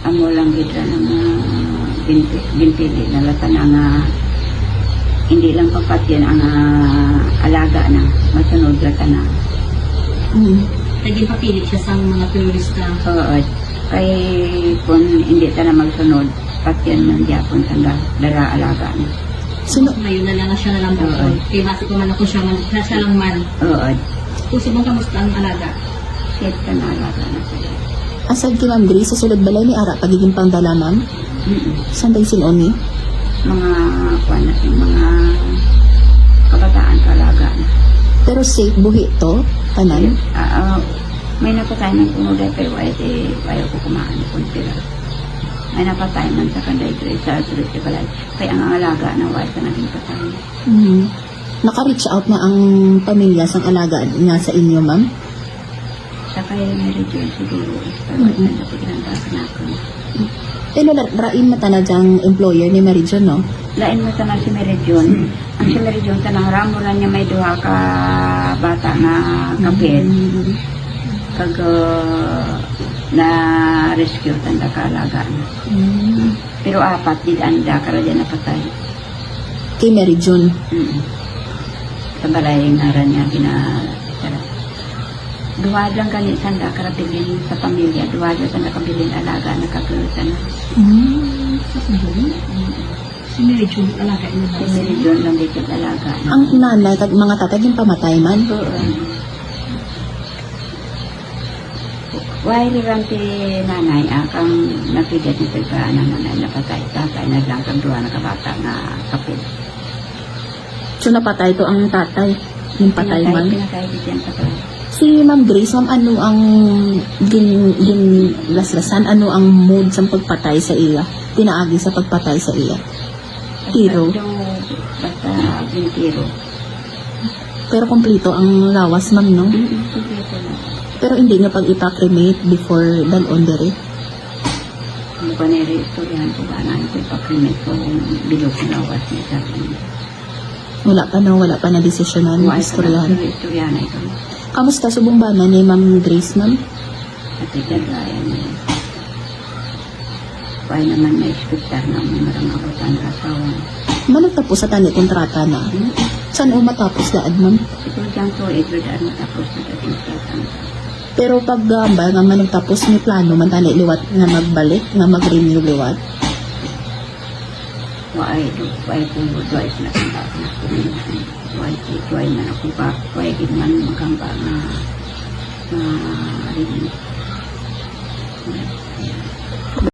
amo lang gid ng binpili na latan ang hindi lang papatyan ang alaga na masunod latan na. Naging papili siya sa mga turista. Kay kung hindi ta na magsunod, patyan ng Japon tanda dara alaga na. So, ngayon na lang siya na lang bukod. Kaya basi ko man ako siya lang man. Kung sibong kamusta ang alaga? Shit ka na alaga na sila. Asad ki Ma'am Grace, sa sulod balay ni Ara, pagiging pangdala, ma'am? Saan tayo sinoni? Mga mga kabataan kalaga na. Pero safe buhi to, tanan? May napatay man kumuday pero ayaw ko kumaan kung sila. May napatay man sa kanday sa tuloy balay. Kaya ang alaga na wala sa naging patay. Naka-reach out na ang pamilya sang alaga nga sa inyo, ma'am? Sa kaya may region siguro. Pero ay natigilan ka na ako. Pero rain mata na dyang employer ni Meridian, no? Lain mo sa si Meridian. Ang si Meridian tanang ramo lang niya may duha ka bata na kapit. Kag na rescue tanda ka alaga na. Pero apat di anda ka radya napatay. Kay Meridian. Sa balay nga ran niya duwa lang ganit sanda karabilin sa pamilya. Duwa lang sanda kabilin alaga na kagulutan na. Si Meridian alaga niya ba? Si Meridian lang dito alaga na. Ang nanay, mga tatay yung pamatay man? Why lang ti nanay akang napigat ni sa nanay napatay. Tatay na lang kang duwa na kabata na kapit. So napatay to ang tatay, yung patay man? Pinatay din sa patay. Si Ma'am Grace, ma'am, ano ang ginlaslasan? Ano ang mood sa pagpatay sa iya? Pinaagi sa pagpatay sa iya? Tiro? Basta yung tiro. Pero kompleto ang lawas, ma'am, no? Kompleto na. Pero hindi niya pag ipakremate before dalon dere? Ano ba nere istoryahan ko ba na ito ipakrimate ko bilog na lawas niya sa akin. Wala pa na desisyonan ng istoryahan. Istoryahan na ito. Kamusta subong bana ni Ma'am Grace, ma'am? At ikagayan niya. Kaya naman na ispektar na may maramabatan na asawa. Managtapos sa tani kontrata na. Saan o matapos laad, ma'am? Ito dyan po, ito dyan matapos na dating sa Pero pag nga managtapos ni plano, man tani liwat nga magbalik, nga mag-renew liwat. Why kung doy na kamba na why man ako pa why gid man magkamba na rin